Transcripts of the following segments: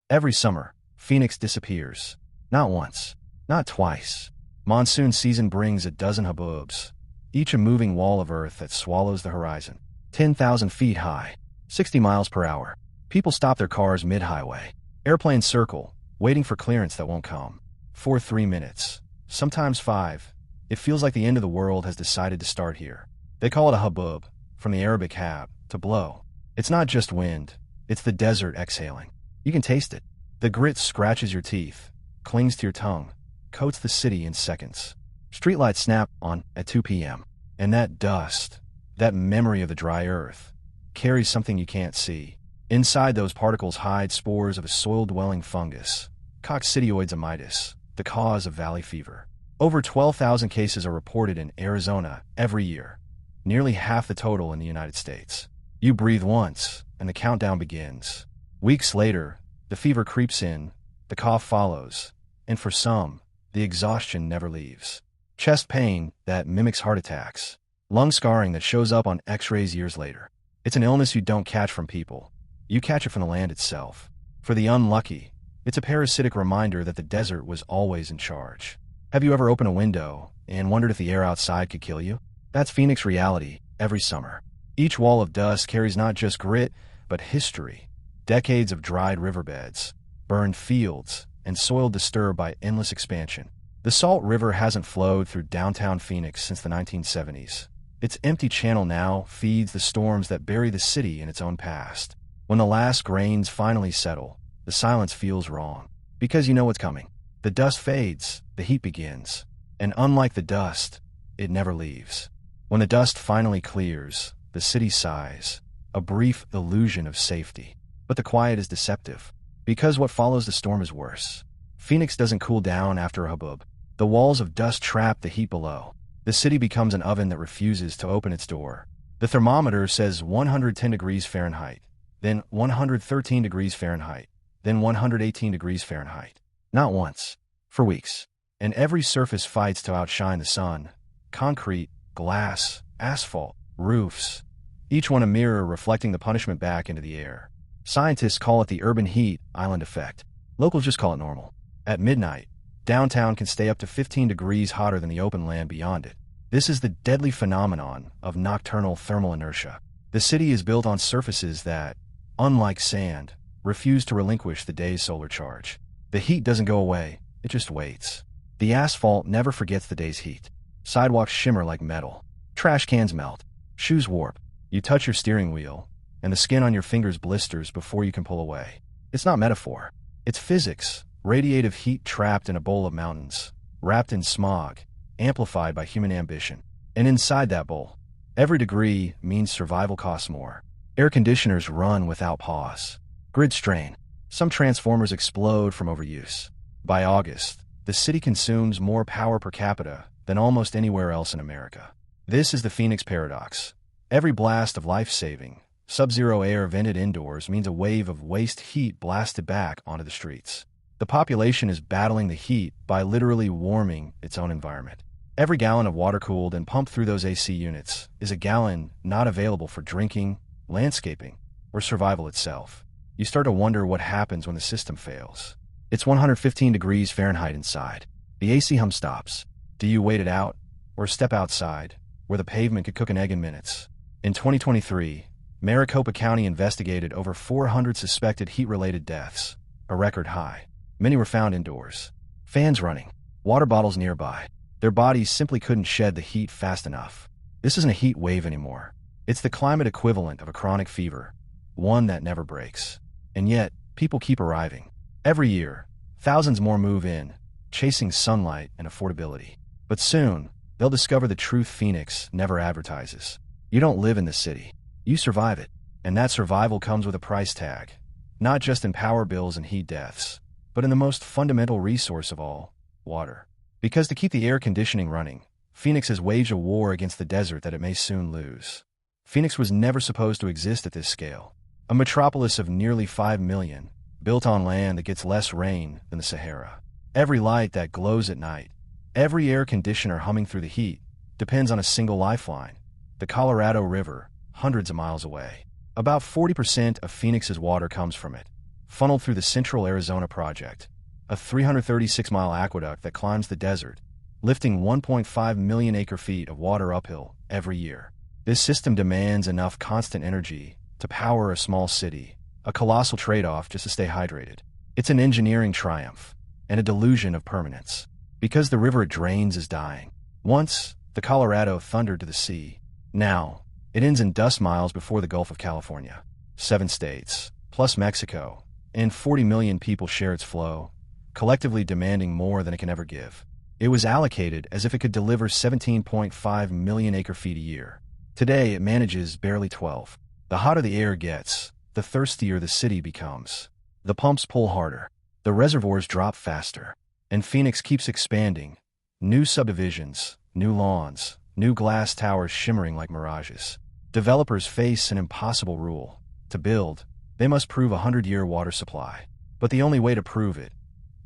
Every summer, Phoenix disappears. Not once, not twice. Monsoon season brings a dozen haboobs, each a moving wall of earth that swallows the horizon. 10,000 feet high, 60 miles per hour. People stop their cars mid-highway. Airplanes circle, waiting for clearance that won't come. For 3 minutes, sometimes 5. It feels like the end of the world has decided to start here. They call it a haboob, from the Arabic hab, to blow. It's not just wind, it's the desert exhaling. You can taste it. The grit scratches your teeth, clings to your tongue, coats the city in seconds. Streetlights snap on at 2 p.m. And that dust, that memory of the dry earth, carries something you can't see. Inside those particles hide spores of a soil-dwelling fungus, coccidioides, the cause of valley fever. Over 12,000 cases are reported in Arizona every year, nearly half the total in the United States. You breathe once, and the countdown begins. Weeks later, the fever creeps in, the cough follows, and for some, the exhaustion never leaves. Chest pain that mimics heart attacks. Lung scarring that shows up on x-rays years later. It's an illness you don't catch from people. You catch it from the land itself. For the unlucky, it's a parasitic reminder that the desert was always in charge. Have you ever opened a window and wondered if the air outside could kill you? That's Phoenix reality every summer. Each wall of dust carries not just grit, but history. Decades of dried riverbeds, burned fields, and soil disturbed by endless expansion. The Salt River hasn't flowed through downtown Phoenix since the 1970s. Its empty channel now feeds the storms that bury the city in its own past. When the last grains finally settle, the silence feels wrong. Because you know what's coming. The dust fades, the heat begins. And unlike the dust, it never leaves. When the dust finally clears, the city sighs, a brief illusion of safety. But the quiet is deceptive, because what follows the storm is worse. Phoenix doesn't cool down after a haboob. The walls of dust trap the heat below. The city becomes an oven that refuses to open its door. The thermometer says 110 degrees Fahrenheit, then 113 degrees Fahrenheit, then 118 degrees Fahrenheit. Not once, for weeks. And every surface fights to outshine the sun. Concrete, glass, asphalt, roofs. Each one a mirror reflecting the punishment back into the air. Scientists call it the urban heat island effect. Locals just call it normal. At midnight, downtown can stay up to 15 degrees hotter than the open land beyond it. This is the deadly phenomenon of nocturnal thermal inertia. The city is built on surfaces that, unlike sand, refuse to relinquish the day's solar charge. The heat doesn't go away, it just waits. The asphalt never forgets the day's heat. Sidewalks shimmer like metal. Trash cans melt. Shoes warp. You touch your steering wheel, and the skin on your fingers blisters before you can pull away. It's not metaphor. It's physics. Radiative heat trapped in a bowl of mountains, wrapped in smog, amplified by human ambition. And inside that bowl, every degree means survival costs more. Air conditioners run without pause. Grid strain. Some transformers explode from overuse. By August, the city consumes more power per capita than almost anywhere else in America. This is the Phoenix paradox. Every blast of life-saving, sub-zero air vented indoors means a wave of waste heat blasted back onto the streets. The population is battling the heat by literally warming its own environment. Every gallon of water cooled and pumped through those AC units is a gallon not available for drinking, landscaping, or survival itself. You start to wonder what happens when the system fails. It's 115 degrees Fahrenheit inside. The AC hum stops. Do you wait it out, or step outside, where the pavement could cook an egg in minutes? In 2023, Maricopa County investigated over 400 suspected heat-related deaths, a record high. Many were found indoors. Fans running, water bottles nearby. Their bodies simply couldn't shed the heat fast enough. This isn't a heat wave anymore. It's the climate equivalent of a chronic fever, one that never breaks. And yet, people keep arriving. Every year, thousands more move in, chasing sunlight and affordability. But soon, they'll discover the truth Phoenix never advertises. You don't live in the city. You survive it. And that survival comes with a price tag. Not just in power bills and heat deaths, but in the most fundamental resource of all, water. Because to keep the air conditioning running, Phoenix has waged a war against the desert that it may soon lose. Phoenix was never supposed to exist at this scale. A metropolis of nearly 5 million, built on land that gets less rain than the Sahara. Every light that glows at night, every air conditioner humming through the heat, depends on a single lifeline, the Colorado River, hundreds of miles away. About 40% of Phoenix's water comes from it, funneled through the Central Arizona Project, a 336-mile aqueduct that climbs the desert, lifting 1.5 million acre-feet of water uphill every year. This system demands enough constant energy to power a small city, a colossal trade-off just to stay hydrated. It's an engineering triumph and a delusion of permanence, because the river it drains is dying. Once, the Colorado thundered to the sea. Now, it ends in dust miles before the Gulf of California. 7 states, plus Mexico, and 40 million people share its flow, collectively demanding more than it can ever give. It was allocated as if it could deliver 17.5 million acre-feet a year. Today, it manages barely 12. The hotter the air gets, the thirstier the city becomes. The pumps pull harder, the reservoirs drop faster, and Phoenix keeps expanding. New subdivisions, new lawns, new glass towers shimmering like mirages. Developers face an impossible rule. To build, they must prove a 100-year water supply. But the only way to prove it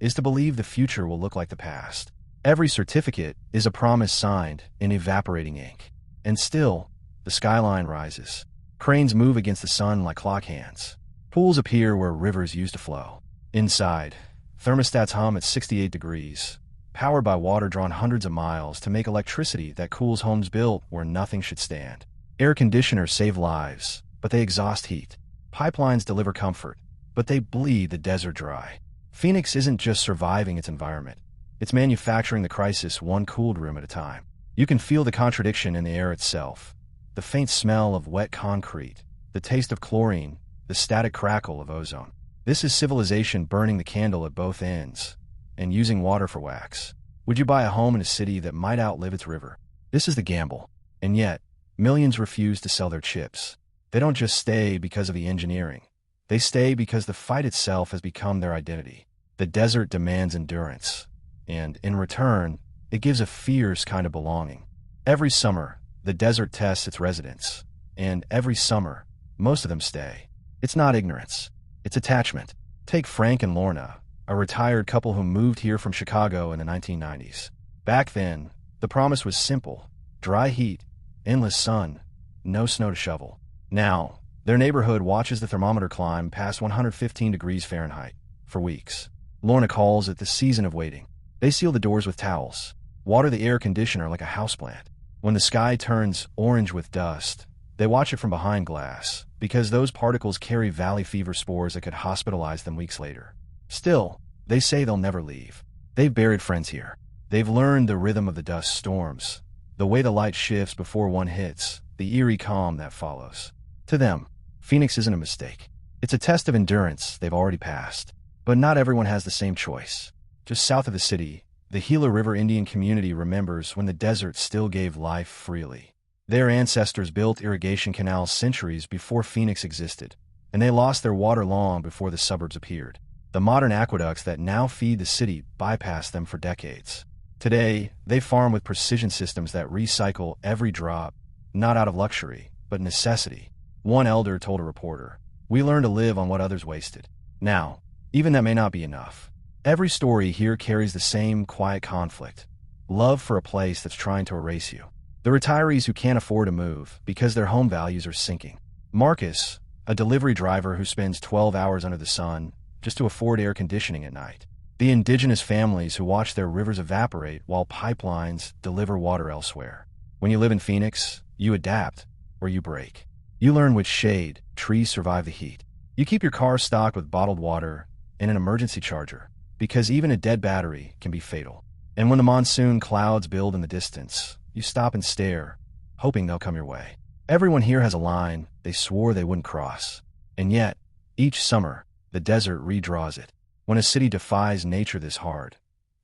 is to believe the future will look like the past. Every certificate is a promise signed in evaporating ink. And still, the skyline rises. Cranes move against the sun like clock hands. Pools appear where rivers used to flow. Inside, thermostats hum at 68 degrees, powered by water drawn hundreds of miles to make electricity that cools homes built where nothing should stand. Air conditioners save lives, but they exhaust heat. Pipelines deliver comfort, but they bleed the desert dry. Phoenix isn't just surviving its environment. It's manufacturing the crisis one cooled room at a time. You can feel the contradiction in the air itself. The faint smell of wet concrete, the taste of chlorine, the static crackle of ozone. This is civilization burning the candle at both ends and using water for wax. Would you buy a home in a city that might outlive its river? This is the gamble. And yet, millions refuse to sell their chips. They don't just stay because of the engineering. They stay because the fight itself has become their identity. The desert demands endurance, and in return, it gives a fierce kind of belonging. Every summer, the desert tests its residents, and every summer, most of them stay. It's not ignorance, it's attachment. Take Frank and Lorna, a retired couple who moved here from Chicago in the 1990s. Back then, the promise was simple: dry heat, endless sun, no snow to shovel. Now, their neighborhood watches the thermometer climb past 115 degrees Fahrenheit for weeks. Lorna calls it the season of waiting. They seal the doors with towels, water the air conditioner like a houseplant. When the sky turns orange with dust, they watch it from behind glass, because those particles carry valley fever spores that could hospitalize them weeks later. Still, they say they'll never leave. They've buried friends here. They've learned the rhythm of the dust storms, the way the light shifts before one hits, the eerie calm that follows. To them, Phoenix isn't a mistake. It's a test of endurance they've already passed. But not everyone has the same choice. Just south of the city, the Gila River Indian community remembers when the desert still gave life freely. Their ancestors built irrigation canals centuries before Phoenix existed, and they lost their water long before the suburbs appeared. The modern aqueducts that now feed the city bypassed them for decades. Today, they farm with precision systems that recycle every drop, not out of luxury, but necessity. One elder told a reporter, "We learn to live on what others wasted." Now, even that may not be enough. Every story here carries the same quiet conflict: love for a place that's trying to erase you. The retirees who can't afford to move because their home values are sinking. Marcus, a delivery driver who spends 12 hours under the sun just to afford air conditioning at night. The indigenous families who watch their rivers evaporate while pipelines deliver water elsewhere. When you live in Phoenix, you adapt or you break. You learn which shade trees survive the heat. You keep your car stocked with bottled water and an emergency charger, because even a dead battery can be fatal. And when the monsoon clouds build in the distance, you stop and stare, hoping they'll come your way. Everyone here has a line they swore they wouldn't cross. And yet, each summer, the desert redraws it. When a city defies nature this hard,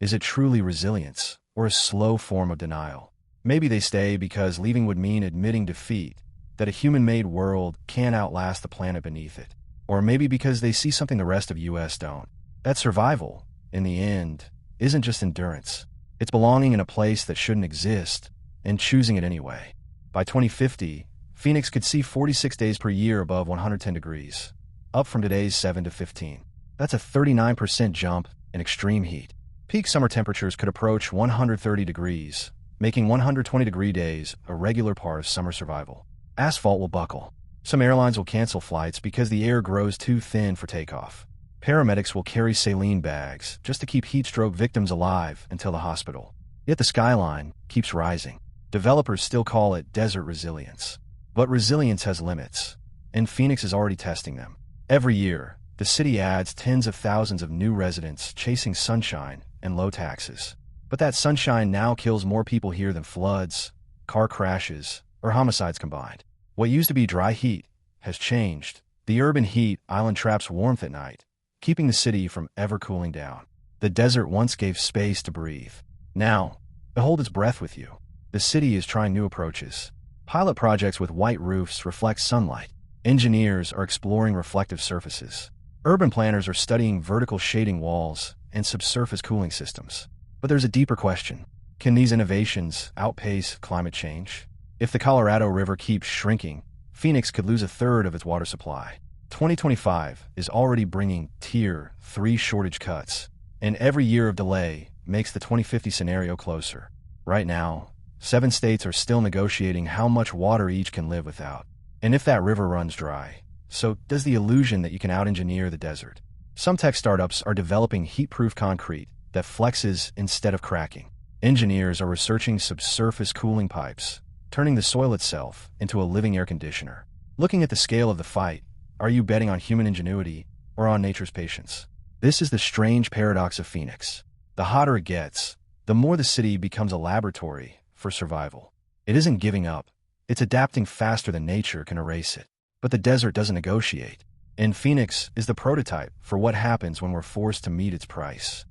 is it truly resilience or a slow form of denial? Maybe they stay because leaving would mean admitting defeat, that a human-made world can't outlast the planet beneath it. Or maybe because they see something the rest of US don't. That survival, in the end, isn't just endurance. It's belonging in a place that shouldn't exist and choosing it anyway. By 2050, Phoenix could see 46 days per year above 110 degrees, up from today's 7 to 15. That's a 39% jump in extreme heat. Peak summer temperatures could approach 130 degrees, making 120-degree days a regular part of summer survival. Asphalt will buckle. Some airlines will cancel flights because the air grows too thin for takeoff. Paramedics will carry saline bags just to keep heat stroke victims alive until the hospital. Yet the skyline keeps rising. Developers still call it desert resilience. But resilience has limits, and Phoenix is already testing them. Every year, the city adds tens of thousands of new residents chasing sunshine and low taxes. But that sunshine now kills more people here than floods, car crashes, or homicides combined. What used to be dry heat has changed. The urban heat island traps warmth at night, keeping the city from ever cooling down. The desert once gave space to breathe. Now, it holds its breath with you. The city is trying new approaches. Pilot projects with white roofs reflect sunlight. Engineers are exploring reflective surfaces. Urban planners are studying vertical shading walls and subsurface cooling systems. But there's a deeper question. Can these innovations outpace climate change? If the Colorado River keeps shrinking, Phoenix could lose a third of its water supply. 2025 is already bringing Tier 3 shortage cuts, and every year of delay makes the 2050 scenario closer. Right now, 7 states are still negotiating how much water each can live without. And if that river runs dry, so does the illusion that you can out-engineer the desert. Some tech startups are developing heat-proof concrete that flexes instead of cracking. Engineers are researching subsurface cooling pipes, turning the soil itself into a living air conditioner. Looking at the scale of the fight, are you betting on human ingenuity or on nature's patience? This is the strange paradox of Phoenix. The hotter it gets, the more the city becomes a laboratory for survival. It isn't giving up. It's adapting faster than nature can erase it. But the desert doesn't negotiate. And Phoenix is the prototype for what happens when we're forced to meet its price.